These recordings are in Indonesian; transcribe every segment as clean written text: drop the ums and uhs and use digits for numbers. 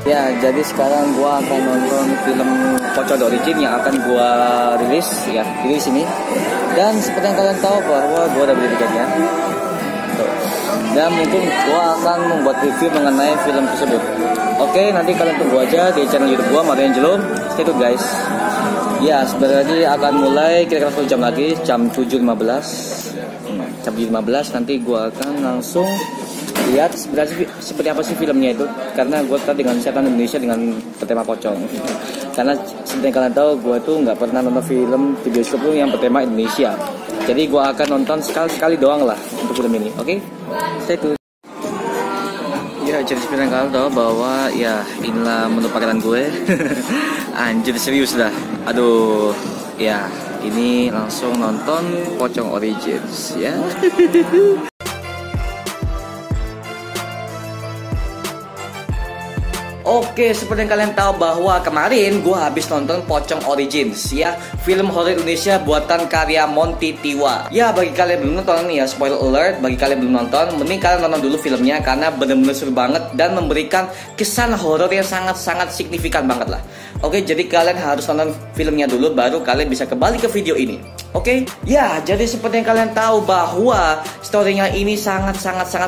Ya, jadi sekarang gua akan nonton film Pocong The Origin yang akan gua rilis ya, di sini. Dan seperti yang kalian tahu bahwa gua udah beli tiketnya. Tuh. Dan mungkin gua akan membuat review mengenai film tersebut. Oke, nanti kalian tunggu aja di channel YouTube gua, Mario Angelo. Stay tune guys. Ya, sebentar lagi akan mulai kira-kira 1 jam lagi, jam 7.15. Jam 7.15 nanti gua akan langsung lihat sebenarnya seperti apa sih filmnya itu, karena gue tadi dengan setan Indonesia dengan bertema pocong. Karena seperti yang kalian tahu, gue tuh nggak pernah nonton film di bioskop yang bertema Indonesia. Jadi gue akan nonton sekali doang lah untuk film ini. Oke, stay tune. Ya, jadi seperti yang kalian tahu bahwa ya inilah menu pakanan gue. Anjir serius dah. Aduh, ya ini langsung nonton Pocong Origins ya. Oke, seperti yang kalian tahu bahwa kemarin gue habis nonton Pocong Origins ya, film horor Indonesia buatan karya Monty Tiwa. Ya, bagi kalian belum nonton ya, spoiler alert, bagi kalian belum nonton, mending kalian nonton dulu filmnya karena bener-bener seru banget dan memberikan kesan horor yang sangat-sangat signifikan banget lah. Oke, jadi kalian harus nonton filmnya dulu baru kalian bisa kembali ke video ini. Oke, ya jadi seperti yang kalian tahu bahwa storynya ini sangat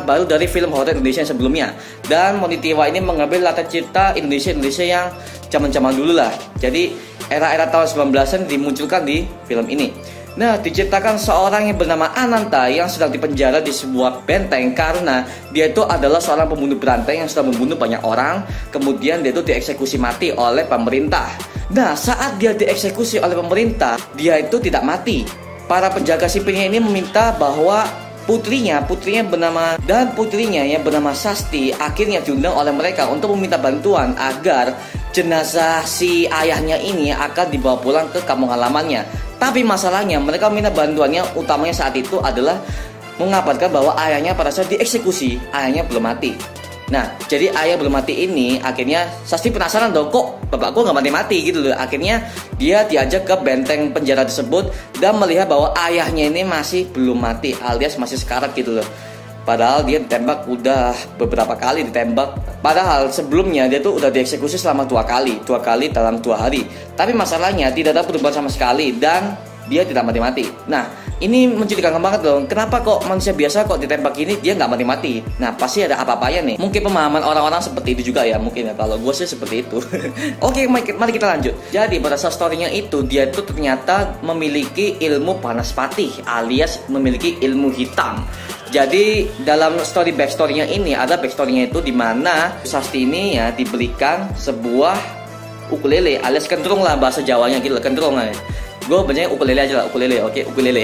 baru dari film horor Indonesia yang sebelumnya. Dan Monty Tiwa ini mengambil latar cerita Indonesia yang zaman-zaman dulu lah. Jadi era-era tahun 19-an dimunculkan di film ini. Nah, diceritakan seorang yang bernama Ananta yang sedang dipenjara di sebuah benteng karena dia itu adalah seorang pembunuh berantai yang sudah membunuh banyak orang. Kemudian dia itu dieksekusi mati oleh pemerintah. Nah, saat dia dieksekusi oleh pemerintah, dia itu tidak mati. Para penjaga sipilnya ini meminta bahwa putrinya yang bernama Sasti akhirnya diundang oleh mereka untuk meminta bantuan agar jenazah si ayahnya ini akan dibawa pulang ke kampung halamannya. Tapi masalahnya mereka minta bantuannya utamanya saat itu adalah mengabarkan bahwa ayahnya pada saat dieksekusi, ayahnya belum mati. Nah, jadi ayah belum mati ini akhirnya Sasti penasaran dong, kok bapakku nggak mati-mati gitu loh. Akhirnya dia diajak ke benteng penjara tersebut dan melihat bahwa ayahnya ini masih belum mati alias masih sekarat gitu loh. Padahal dia ditembak udah beberapa kali ditembak. Padahal sebelumnya dia tuh udah dieksekusi selama 2 kali dalam 2 hari. Tapi masalahnya tidak ada perubahan sama sekali dan dia tidak mati-mati. Nah, ini menceritakan banget dong. Kenapa kok manusia biasa kok ditembak ini dia nggak mati-mati? Nah, pasti ada apa-apanya nih. Mungkin pemahaman orang-orang seperti itu juga ya. Mungkin ya, kalau gue sih seperti itu. Oke, mari kita lanjut. Jadi pada saat story-nya itu, dia itu ternyata memiliki ilmu panas patih alias memiliki ilmu hitam. Jadi dalam backstory-nya ini ada backstory-nya itu di mana Sasti ini ya diberikan sebuah ukulele alias kentrung lah bahasa Jawanya gitu, kentrung lah. Gue bacanya ukulele aja lah, ukulele, oke, ukulele.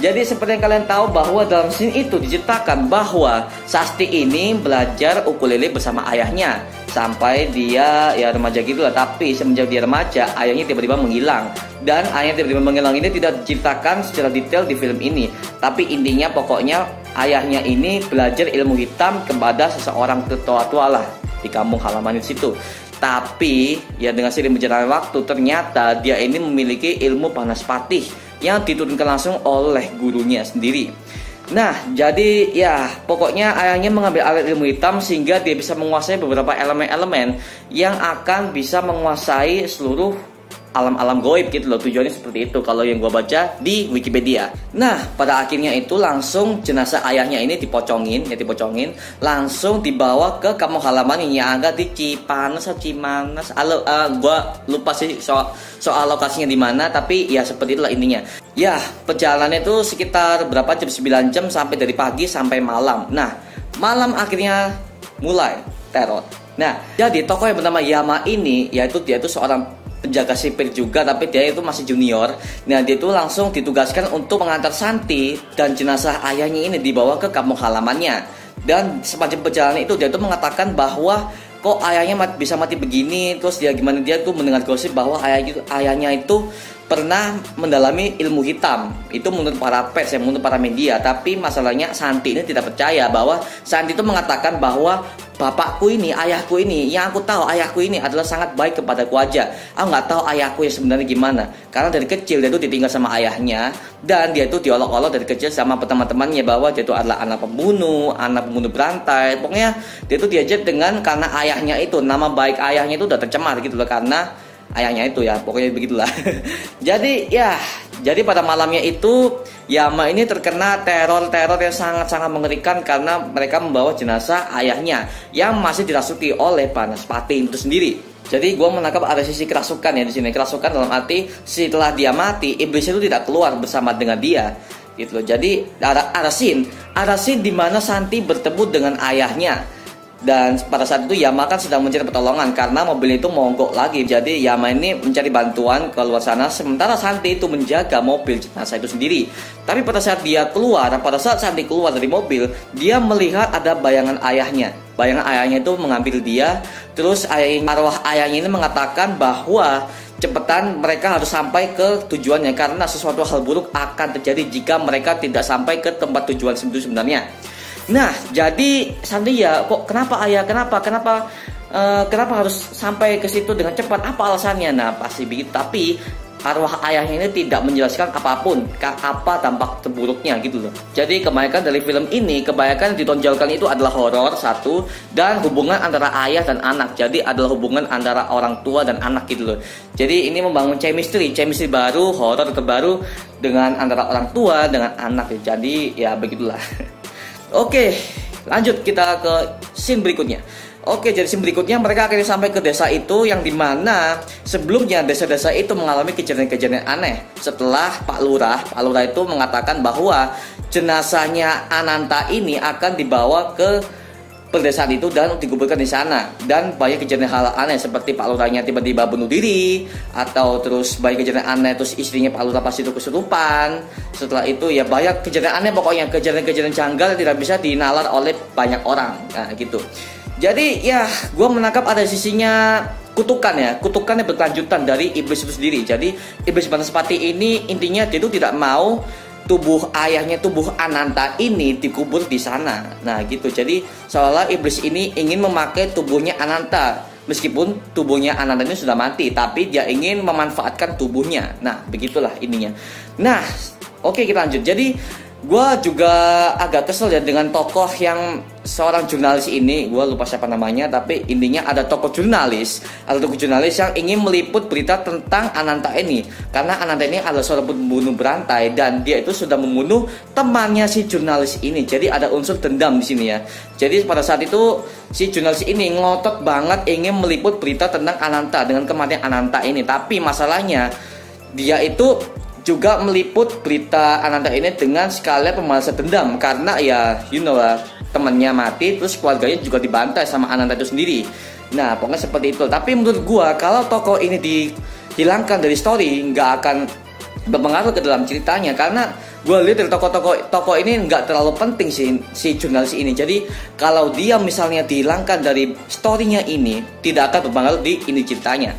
Jadi seperti yang kalian tahu bahwa dalam scene itu diceritakan bahwa Sasti ini belajar ukulele bersama ayahnya sampai dia ya remaja gitu lah. Tapi semenjak dia remaja, ayahnya tiba-tiba menghilang. Dan ayahnya tiba-tiba menghilang ini tidak diceritakan secara detail di film ini. Tapi intinya pokoknya ayahnya ini belajar ilmu hitam kepada seseorang tua lah di kampung halaman di situ. Tapi ya dengan seiring berjalannya waktu ternyata dia ini memiliki ilmu panas patih yang diturunkan langsung oleh gurunya sendiri. Nah, jadi ya pokoknya ayahnya mengambil alat ilmu hitam sehingga dia bisa menguasai beberapa elemen-elemen yang akan bisa menguasai seluruh alam-alam goib gitu loh. Tujuannya seperti itu kalau yang gua baca di Wikipedia. Nah, pada akhirnya itu langsung jenazah ayahnya ini dipocongin, langsung dibawa ke kampung halaman yang ada di Cipanas. Gua lupa sih soal lokasinya di mana, tapi ya seperti itulah intinya. Ya, perjalanannya itu sekitar berapa jam, 9 jam sampai dari pagi sampai malam. Nah, malam akhirnya mulai teror. Nah, jadi tokoh yang bernama Yama ini yaitu dia itu seorang penjaga sipil juga, tapi dia itu masih junior. Nah, dia itu langsung ditugaskan untuk mengantar Santi dan jenazah ayahnya ini dibawa ke kampung halamannya. Dan sepanjang perjalanan itu dia itu mengatakan bahwa kok ayahnya bisa mati begini. Terus dia tuh mendengar gosip bahwa ayahnya itu pernah mendalami ilmu hitam. Itu menurut para pers, menurut para media. Tapi masalahnya Santi ini tidak percaya bahwa Santi itu mengatakan bahwa bapakku ini, ayahku ini, yang aku tahu ayahku ini adalah sangat baik kepadaku aja. Aku nggak tahu ayahku yang sebenarnya gimana. Karena dari kecil dia itu ditinggal sama ayahnya, dan dia itu diolok-olok dari kecil sama teman-temannya bahwa dia itu adalah anak pembunuh berantai. Pokoknya dia itu diajar dengan karena ayahnya itu, nama baik ayahnya itu udah tercemar gitu loh, karena ayahnya itu ya, pokoknya begitulah. Jadi pada malamnya itu Yama ini terkena teror yang sangat-sangat mengerikan karena mereka membawa jenazah ayahnya yang masih dirasuki oleh Banaspati itu sendiri. Jadi gue menangkap ada sisi kerasukan ya di sini. Kerasukan dalam arti setelah dia mati, iblis itu tidak keluar bersama dengan dia, gitu loh. Jadi ada scene di mana Santi bertemu dengan ayahnya. Dan pada saat itu Yama kan sedang mencari pertolongan karena mobil itu mogok lagi. Jadi Yama ini mencari bantuan ke luar sana, sementara Santi itu menjaga mobil jenazah itu sendiri. Tapi pada saat Santi keluar dari mobil, dia melihat ada bayangan ayahnya. Bayangan ayahnya itu mengambil dia. Terus arwah ayahnya ini mengatakan bahwa cepetan mereka harus sampai ke tujuannya, karena sesuatu hal buruk akan terjadi jika mereka tidak sampai ke tempat tujuan sebenarnya. Nah, jadi Santi ya, kok kenapa ayah, kenapa harus sampai ke situ dengan cepat? Apa alasannya? Nah, pasti begitu. Tapi arwah ayahnya ini tidak menjelaskan apapun, apa dampak terburuknya gitu loh. Jadi kebanyakan dari film ini, kebanyakan ditonjolkan itu adalah horor satu, dan hubungan antara ayah dan anak. Jadi adalah hubungan antara orang tua dan anak gitu loh. Jadi ini membangun chemistry baru, horor terbaru dengan antara orang tua dengan anak. Jadi ya begitulah. Oke, lanjut kita ke scene berikutnya. Oke, jadi scene berikutnya mereka akhirnya sampai ke desa itu, yang dimana sebelumnya desa-desa itu mengalami kejadian-kejadian aneh. Setelah Pak Lurah itu mengatakan bahwa jenazahnya Ananta ini akan dibawa ke pedesaan itu dan dikuburkan di sana. Dan banyak kejadian hal aneh seperti Pak Lurahnya tiba-tiba bunuh diri, atau terus banyak kejadian aneh terus istrinya Pak Lurah pasti itu kesurupan. Setelah itu ya banyak kejadian aneh, pokoknya kejadian-kejadian janggal yang tidak bisa dinalar oleh banyak orang. Nah gitu. Jadi ya gue menangkap ada sisinya kutukan ya, kutukan yang berkelanjutan dari iblis itu sendiri. Jadi iblis Banaspati ini intinya dia itu tidak mau tubuh ayahnya, tubuh Ananta ini dikubur di sana. Nah gitu. Jadi seolah iblis ini ingin memakai tubuhnya Ananta, meskipun tubuhnya Ananta ini sudah mati, tapi dia ingin memanfaatkan tubuhnya. Nah begitulah ininya. Nah oke, kita lanjut. Jadi gue juga agak kesel ya dengan tokoh yang seorang jurnalis ini. Gue lupa siapa namanya, tapi intinya ada tokoh jurnalis yang ingin meliput berita tentang Ananta ini, karena Ananta ini adalah seorang pembunuh berantai dan dia itu sudah membunuh temannya si jurnalis ini. Jadi ada unsur dendam di sini ya. Jadi pada saat itu si jurnalis ini ngotot banget ingin meliput berita tentang Ananta, dengan kematian Ananta ini. Tapi masalahnya dia itu juga meliput berita Ananta ini dengan skala pembalasan dendam, karena ya lah, temannya mati, terus keluarganya juga dibantai sama Ananta itu sendiri. Nah pokoknya seperti itu. Tapi menurut gua kalau tokoh ini dihilangkan dari story, nggak akan berpengaruh ke dalam ceritanya, karena gua lihat dari tokoh ini nggak terlalu penting si jurnalis ini. Jadi kalau dia misalnya dihilangkan dari storynya ini, tidak akan berpengaruh di ini ceritanya.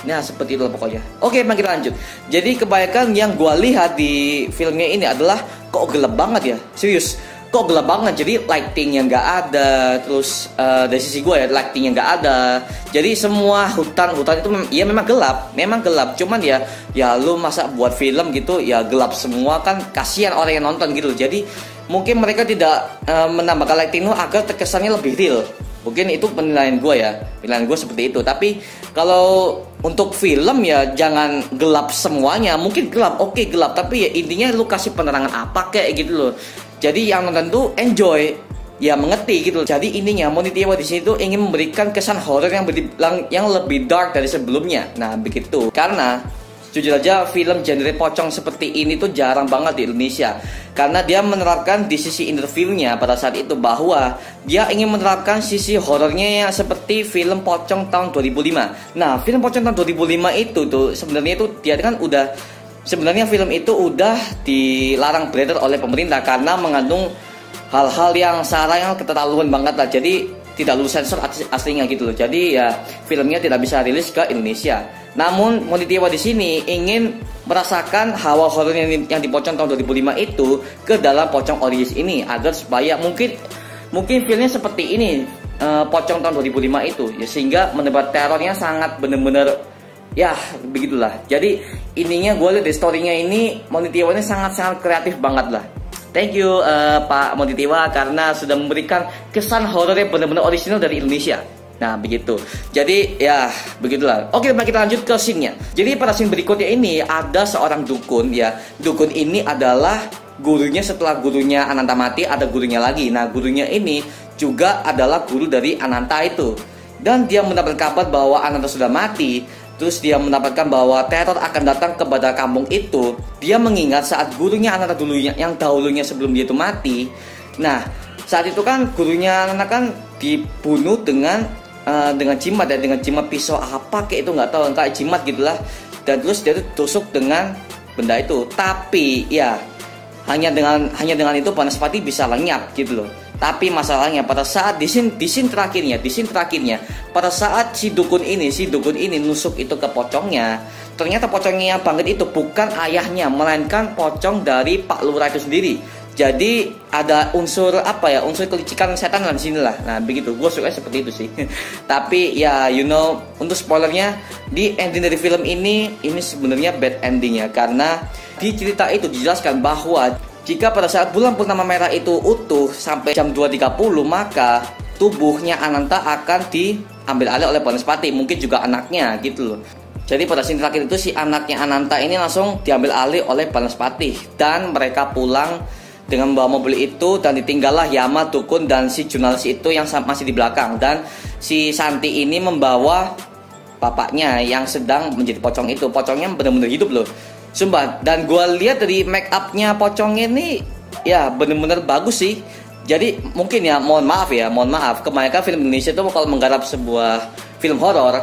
Nah seperti itu pokoknya. Oke, mari kita lanjut. Jadi kebanyakan yang gue lihat di filmnya ini adalah kok gelap banget ya. Serius, kok gelap banget. Jadi lightingnya nggak ada. Terus dari sisi gue ya, lightingnya nggak ada. Jadi semua hutan itu ya memang gelap. Cuman ya lu masa buat film gitu ya gelap semua, kan kasihan orang yang nonton gitu. Jadi mungkin mereka tidak menambahkan lighting agar terkesannya lebih real. Mungkin itu penilaian gue ya, penilaian gue seperti itu. Tapi kalau untuk film ya jangan gelap semuanya. Mungkin gelap, oke gelap, tapi ya intinya lu kasih penerangan apa kayak gitu loh. Jadi yang nonton tuh enjoy, ya mengerti gitu. Jadi ininya Monty Tiwa di sini tuh ingin memberikan kesan horor yang lebih dark dari sebelumnya. Nah begitu. Karena jujur aja film genre pocong seperti ini tuh jarang banget di Indonesia, karena dia menerapkan di sisi interviewnya pada saat itu bahwa dia ingin menerapkan sisi horornya yang seperti film pocong tahun 2005. Nah film pocong tahun 2005 itu tuh sebenarnya itu dia kan sebenarnya film itu udah dilarang beredar oleh pemerintah karena mengandung hal-hal yang sara yang keterlaluan banget lah. Jadi tidak lulus sensor aslinya gitu loh. Jadi ya filmnya tidak bisa rilis ke Indonesia. Namun Monty Tiwa di sini ingin merasakan hawa horor yang di Pocong tahun 2005 itu ke dalam Pocong Origins ini, agar supaya mungkin filmnya seperti ini, Pocong tahun 2005 itu ya, sehingga menebar terornya sangat bener-bener ya begitulah. Jadi ininya gue lihat di storynya ini Monty Tiwa ini sangat-sangat kreatif banget lah. Thank you Pak Monty Tiwa karena sudah memberikan kesan horornya benar-benar original dari Indonesia. Nah begitu. Jadi ya begitulah. Oke, mari kita lanjut ke scene-nya. Jadi pada scene berikutnya ini ada seorang dukun ya. Dukun ini adalah gurunya, setelah gurunya Ananta mati ada gurunya lagi. Nah gurunya ini juga adalah guru dari Ananta itu. Dan dia mendapat kabar bahwa Ananta sudah mati. Terus dia mendapatkan bahwa teror akan datang kepada kampung itu. Dia mengingat saat gurunya Ananta dulunya, yang dahulunya sebelum dia itu mati. Nah saat itu kan gurunya Ananta kan dibunuh dengan jimat ya, dengan jimat pisau apa kayak itu nggak tahu, kayak jimat gitulah. Dan terus dia tusuk dengan benda itu. Tapi ya hanya dengan itu Banaspati bisa lenyap gitu loh. Tapi masalahnya pada saat di scene terakhirnya, pada saat si dukun ini nusuk itu ke pocongnya, ternyata pocongnya yang banget itu bukan ayahnya, melainkan pocong dari Pak Lurah itu sendiri. Jadi ada unsur unsur kelicikan setan di sini lah. Nah begitu, gue suka seperti itu sih. Tapi ya untuk spoilernya, di ending dari film ini sebenarnya bad endingnya, karena di cerita itu dijelaskan bahwa jika pada saat bulan purnama merah itu utuh sampai jam 2.30, maka tubuhnya Ananta akan diambil alih oleh Banaspati, mungkin juga anaknya gitu loh. Jadi pada scene terakhir itu si anaknya Ananta ini langsung diambil alih oleh Banaspati, dan mereka pulang dengan membawa mobil itu, dan ditinggallah Yama, dukun, dan si jurnalis itu yang masih di belakang. Dan si Santi ini membawa bapaknya yang sedang menjadi pocong itu. Pocongnya benar-benar hidup loh, sumpah. Dan gue lihat dari make upnya pocongnya ini ya bener-bener bagus sih. Jadi mungkin ya mohon maaf kebanyakan film Indonesia tuh kalau menggarap sebuah film horor,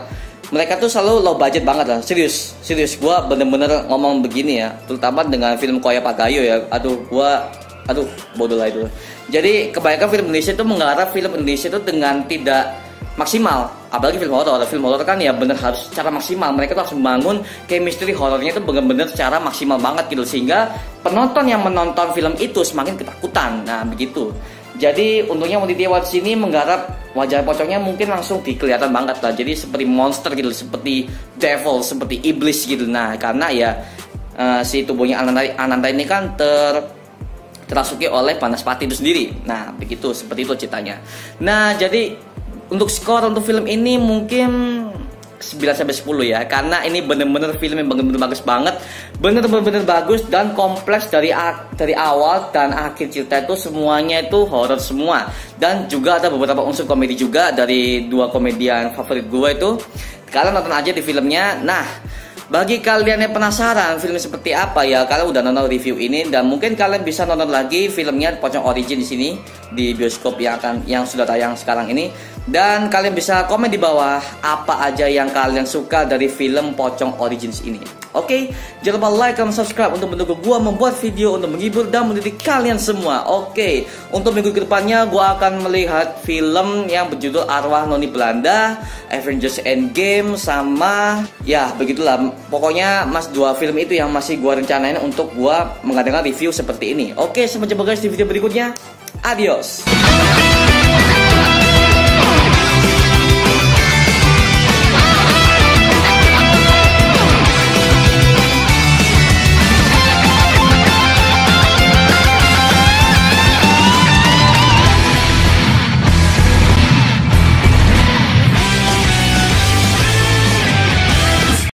mereka tuh selalu low budget banget lah. Serius gue bener-bener ngomong begini ya, terutama dengan film Koya Pagayo ya. Aduh bodoh lah itu. Jadi kebanyakan film Indonesia tuh menggarap film Indonesia tuh dengan tidak maksimal, apalagi film horor kan ya bener harus secara maksimal. Mereka tuh harus membangun chemistry horornya itu bener-bener secara maksimal banget gitu, sehingga penonton yang menonton film itu semakin ketakutan. Nah begitu. Jadi untungnya Monty Tiwa di sini menggarap wajah pocongnya mungkin langsung kelihatan banget lah. Jadi seperti monster gitu, seperti devil, seperti iblis gitu. Nah karena ya si tubuhnya Ananta ini kan terasuki oleh Banaspati itu sendiri. Nah begitu, seperti itu ceritanya. Nah jadi untuk skor untuk film ini mungkin 9/10 ya, karena ini bener-bener film yang bener-bener bagus banget, bener-bener bagus dan kompleks dari awal dan akhir cerita itu semuanya itu horor semua. Dan juga ada beberapa unsur komedi juga dari dua komedian favorit gue itu. Kalian nonton aja di filmnya. Nah bagi kalian yang penasaran filmnya seperti apa ya, kalian udah nonton review ini, dan mungkin kalian bisa nonton lagi filmnya Pocong Origin di sini di bioskop yang sudah tayang sekarang ini. Dan kalian bisa komen di bawah apa aja yang kalian suka dari film Pocong Origins ini. Oke, jangan lupa like dan subscribe untuk mendukung gua membuat video untuk menghibur dan mendidik kalian semua. Oke, untuk minggu kedepannya gua akan melihat film yang berjudul Arwah Noni Belanda, Avengers Endgame, sama ya begitulah. Pokoknya dua film itu yang masih gua rencanain untuk gua mengadakan review seperti ini. Oke, sampai jumpa guys di video berikutnya. Adios.